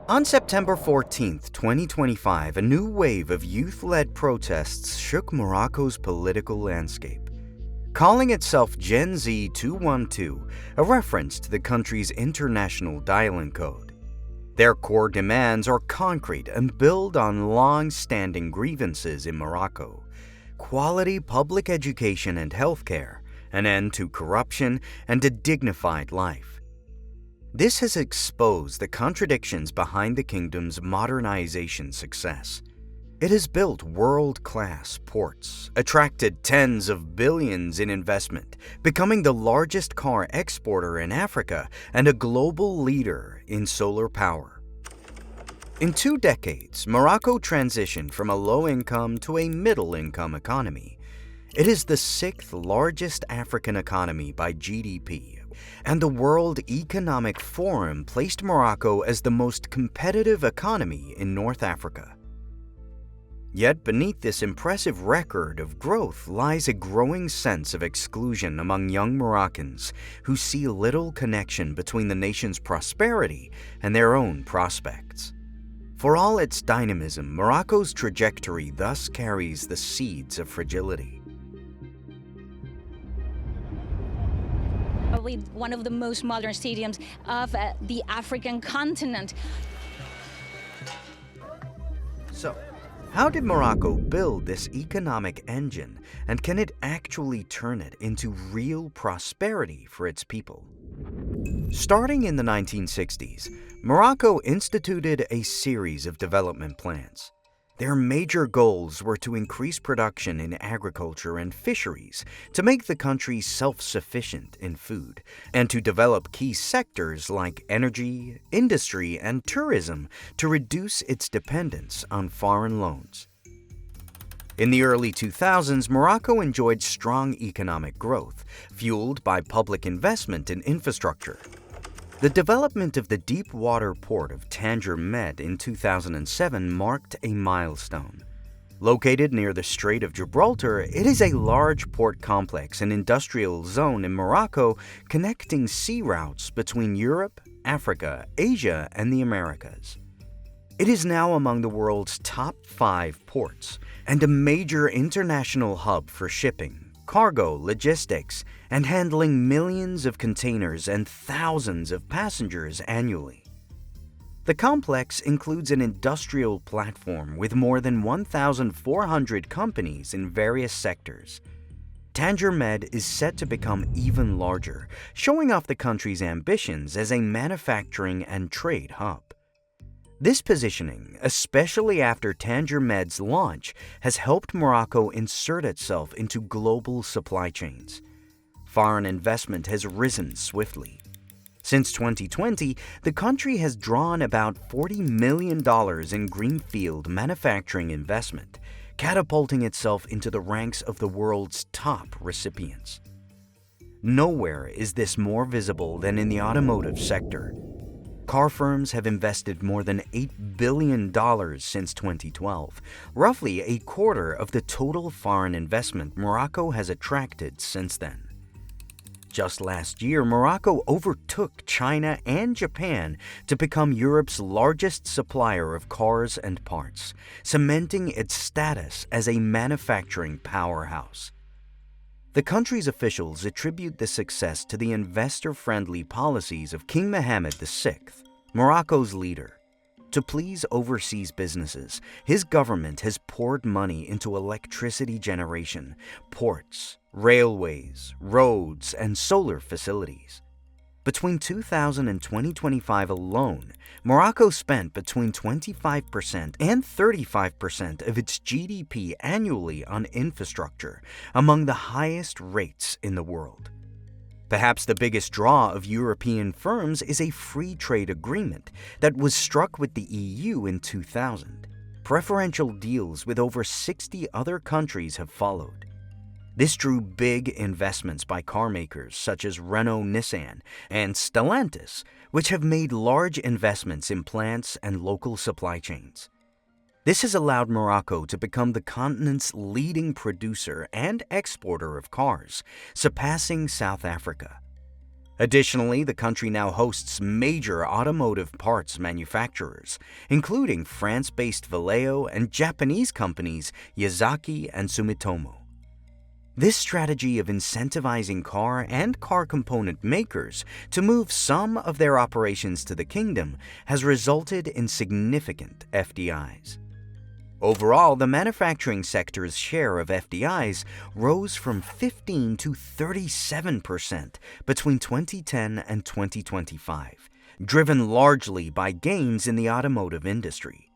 On September 14, 2025, a new wave of youth-led protests shook Morocco's political landscape. Calling itself Gen Z 212, a reference to the country's international dialing code. Their core demands are concrete and build on long-standing grievances in Morocco: quality public education and healthcare, an end to corruption, and a dignified life. This has exposed the contradictions behind the kingdom's modernization success. It has built world-class ports, attracted tens of billions in investment, becoming the largest car exporter in Africa and a global leader in solar power. In 2 decades, Morocco transitioned from a low-income to a middle-income economy. It is the 6th largest African economy by GDP, and the World Economic Forum placed Morocco as the most competitive economy in North Africa. Yet beneath this impressive record of growth lies a growing sense of exclusion among young Moroccans who see little connection between the nation's prosperity and their own prospects. For all its dynamism, Morocco's trajectory thus carries the seeds of fragility. Probably one of the most modern stadiums of the African continent. So, how did Morocco build this economic engine, and can it actually turn it into real prosperity for its people? Starting in the 1960s, Morocco instituted a series of development plans. Their major goals were to increase production in agriculture and fisheries, to make the country self-sufficient in food, and to develop key sectors like energy, industry, and tourism to reduce its dependence on foreign loans. In the early 2000s, Morocco enjoyed strong economic growth, fueled by public investment in infrastructure. The development of the deep-water port of Tanger Med in 2007 marked a milestone. Located near the Strait of Gibraltar, it is a large port complex and industrial zone in Morocco connecting sea routes between Europe, Africa, Asia, and the Americas. It is now among the world's top 5 ports and a major international hub for shipping, cargo, logistics, and handling millions of containers and thousands of passengers annually. The complex includes an industrial platform with more than 1,400 companies in various sectors. Tanger Med is set to become even larger, showing off the country's ambitions as a manufacturing and trade hub. This positioning, especially after Tanger Med's launch, has helped Morocco insert itself into global supply chains. Foreign investment has risen swiftly. Since 2020, the country has drawn about $40 million in greenfield manufacturing investment, catapulting itself into the ranks of the world's top recipients. Nowhere is this more visible than in the automotive sector. Car firms have invested more than $8 billion since 2012, roughly a quarter of the total foreign investment Morocco has attracted since then. Just last year, Morocco overtook China and Japan to become Europe's largest supplier of cars and parts, cementing its status as a manufacturing powerhouse. The country's officials attribute the success to the investor-friendly policies of King Mohammed VI, Morocco's leader. To please overseas businesses, his government has poured money into electricity generation, ports, railways, roads, and solar facilities. Between 2000 and 2025 alone, Morocco spent between 25% and 35% of its GDP annually on infrastructure, among the highest rates in the world. Perhaps the biggest draw of European firms is a free trade agreement that was struck with the EU in 2000. Preferential deals with over 60 other countries have followed. This drew big investments by car makers such as Renault-Nissan and Stellantis, which have made large investments in plants and local supply chains. This has allowed Morocco to become the continent's leading producer and exporter of cars, surpassing South Africa. Additionally, the country now hosts major automotive parts manufacturers, including France-based Valeo and Japanese companies Yazaki and Sumitomo. This strategy of incentivizing car and car component makers to move some of their operations to the kingdom has resulted in significant FDIs. Overall, the manufacturing sector's share of FDIs rose from 15 to 37% between 2010 and 2025, driven largely by gains in the automotive industry.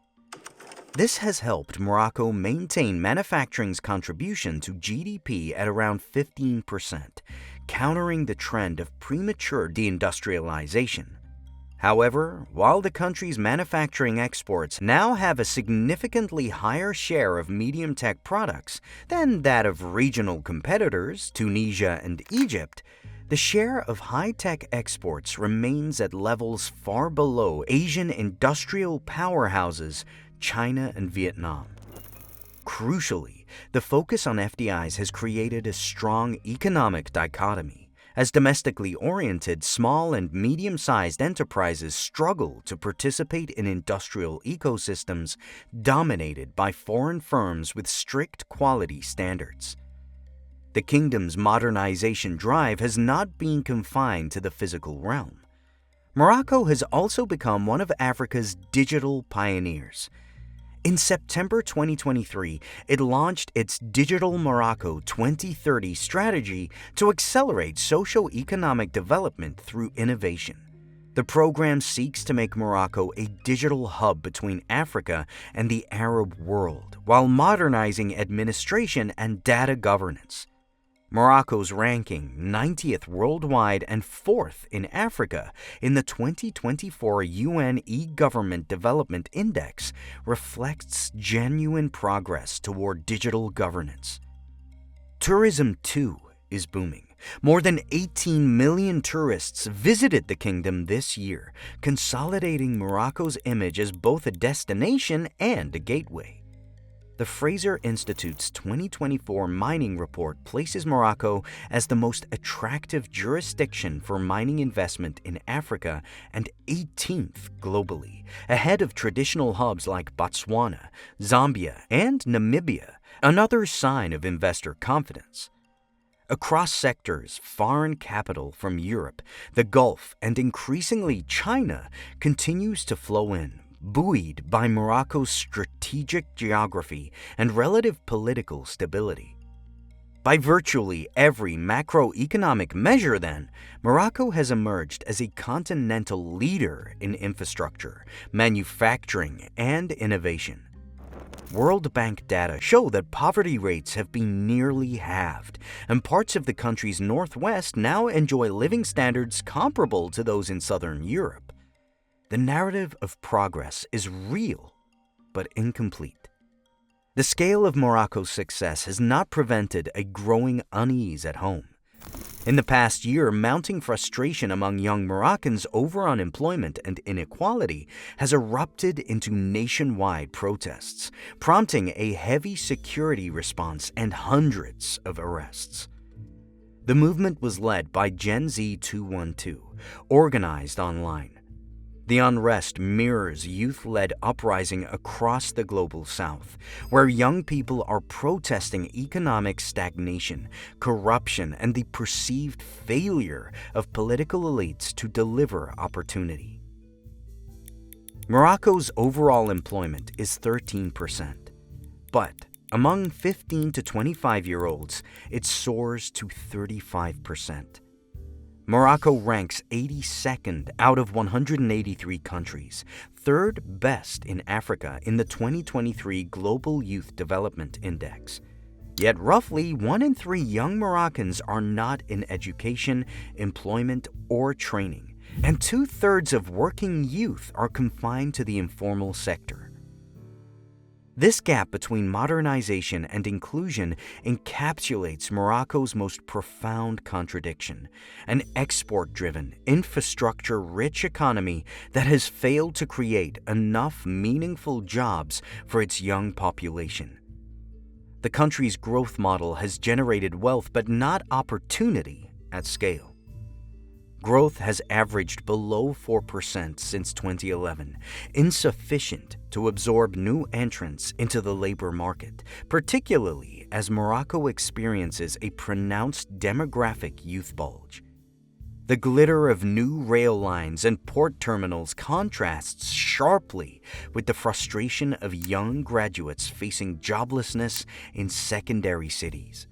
This has helped Morocco maintain manufacturing's contribution to GDP at around 15%, countering the trend of premature deindustrialization. However, while the country's manufacturing exports now have a significantly higher share of medium-tech products than that of regional competitors, Tunisia and Egypt, the share of high-tech exports remains at levels far below Asian industrial powerhouses, China and Vietnam. Crucially, the focus on FDIs has created a strong economic dichotomy, as domestically oriented small and medium-sized enterprises struggle to participate in industrial ecosystems dominated by foreign firms with strict quality standards. The kingdom's modernization drive has not been confined to the physical realm. Morocco has also become one of Africa's digital pioneers. In September 2023, it launched its Digital Morocco 2030 strategy to accelerate socio-economic development through innovation. The program seeks to make Morocco a digital hub between Africa and the Arab world, while modernizing administration and data governance. Morocco's ranking 90th worldwide and 4th in Africa in the 2024 UN E-Government Development Index reflects genuine progress toward digital governance. Tourism, too, is booming. More than 18 million tourists visited the kingdom this year, consolidating Morocco's image as both a destination and a gateway. The Fraser Institute's 2024 mining report places Morocco as the most attractive jurisdiction for mining investment in Africa and 18th globally, ahead of traditional hubs like Botswana, Zambia, and Namibia, another sign of investor confidence. Across sectors, foreign capital from Europe, the Gulf, and increasingly China continues to flow in, buoyed by Morocco's strategic geography and relative political stability. By virtually every macroeconomic measure, then, Morocco has emerged as a continental leader in infrastructure, manufacturing, and innovation. World Bank data show that poverty rates have been nearly halved, and parts of the country's northwest now enjoy living standards comparable to those in southern Europe. The narrative of progress is real, but incomplete. The scale of Morocco's success has not prevented a growing unease at home. In the past year, mounting frustration among young Moroccans over unemployment and inequality has erupted into nationwide protests, prompting a heavy security response and hundreds of arrests. The movement was led by Gen Z 212, organized online. The unrest mirrors youth-led uprising across the global south, where young people are protesting economic stagnation, corruption, and the perceived failure of political elites to deliver opportunity. Morocco's overall employment is 13%, but among 15 to 25-year-olds, it soars to 35%. Morocco ranks 82nd out of 183 countries, third best in Africa in the 2023 Global Youth Development Index. Yet roughly 1 in 3 young Moroccans are not in education, employment, or training, and 2/3 of working youth are confined to the informal sector. This gap between modernization and inclusion encapsulates Morocco's most profound contradiction, an export-driven, infrastructure-rich economy that has failed to create enough meaningful jobs for its young population. The country's growth model has generated wealth but not opportunity at scale. growth has averaged below 4% since 2011, insufficient to absorb new entrants into the labor market, particularly as Morocco experiences a pronounced demographic youth bulge. The glitter of new rail lines and port terminals contrasts sharply with the frustration of young graduates facing joblessness in secondary cities.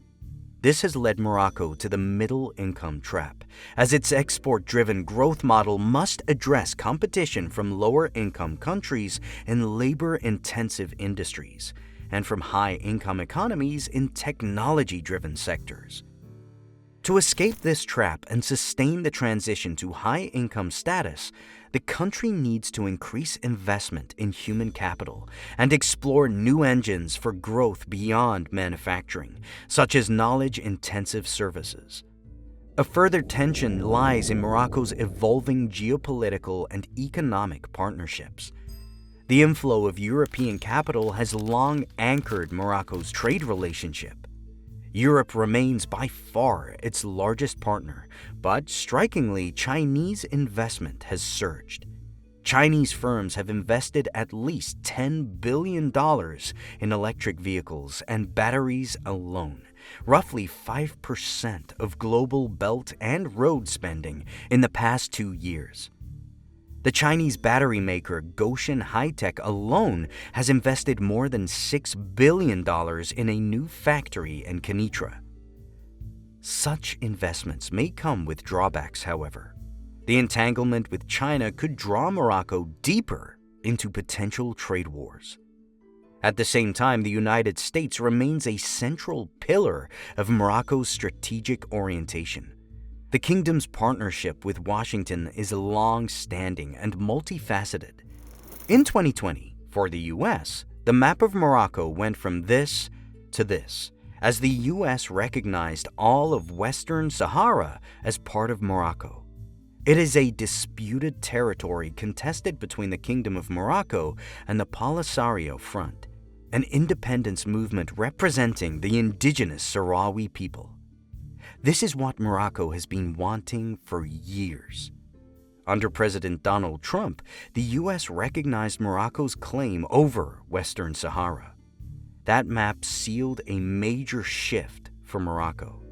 This has led Morocco to the middle-income trap, as its export-driven growth model must address competition from lower-income countries in labor-intensive industries and from high-income economies in technology-driven sectors. To escape this trap and sustain the transition to high-income status, the country needs to increase investment in human capital and explore new engines for growth beyond manufacturing, such as knowledge-intensive services. A further tension lies in Morocco's evolving geopolitical and economic partnerships. The inflow of European capital has long anchored Morocco's trade relationship. Europe remains by far its largest partner, but strikingly, Chinese investment has surged. Chinese firms have invested at least $10 billion in electric vehicles and batteries alone, roughly 5% of global belt and road spending in the past 2 years. The Chinese battery maker Gotion High-Tech alone has invested more than $6 billion in a new factory in Kenitra. Such investments may come with drawbacks, however. The entanglement with China could draw Morocco deeper into potential trade wars. At the same time, the United States remains a central pillar of Morocco's strategic orientation. The kingdom's partnership with Washington is long-standing and multifaceted. In 2020, for the U.S., the map of Morocco went from this to this, as the U.S. recognized all of Western Sahara as part of Morocco. It is a disputed territory contested between the Kingdom of Morocco and the Polisario Front, an independence movement representing the indigenous Sahrawi people. This is what Morocco has been wanting for years. Under President Donald Trump, the U.S. recognized Morocco's claim over Western Sahara. That map sealed a major shift for Morocco.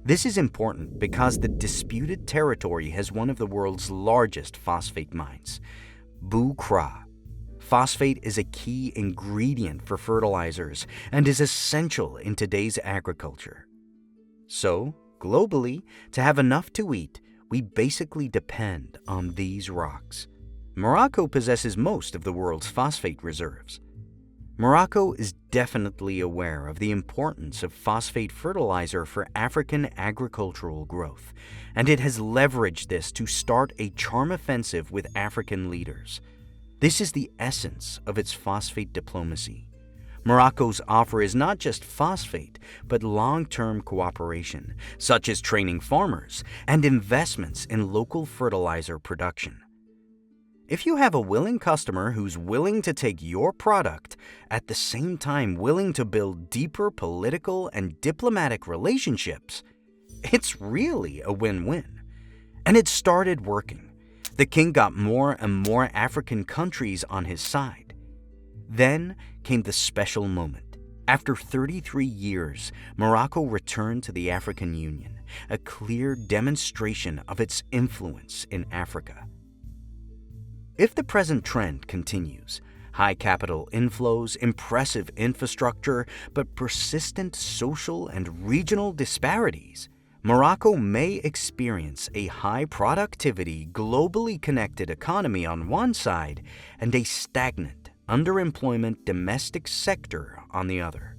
This is important because the disputed territory has one of the world's largest phosphate mines, Bu Kra. Phosphate is a key ingredient for fertilizers and is essential in today's agriculture. So, globally, to have enough to eat, we basically depend on these rocks. Morocco possesses most of the world's phosphate reserves. Morocco is definitely aware of the importance of phosphate fertilizer for African agricultural growth, and it has leveraged this to start a charm offensive with African leaders. This is the essence of its phosphate diplomacy. Morocco's offer is not just phosphate, but long-term cooperation, such as training farmers and investments in local fertilizer production. If you have a willing customer who's willing to take your product, at the same time willing to build deeper political and diplomatic relationships, it's really a win-win. And it started working. The king got more and more African countries on his side. Then came the special moment. After 33 years, Morocco returned to the African Union, a clear demonstration of its influence in Africa. If the present trend continues, high capital inflows, impressive infrastructure, but persistent social and regional disparities, Morocco may experience a high productivity, globally connected economy on one side and a stagnant, underemployment domestic sector on the other.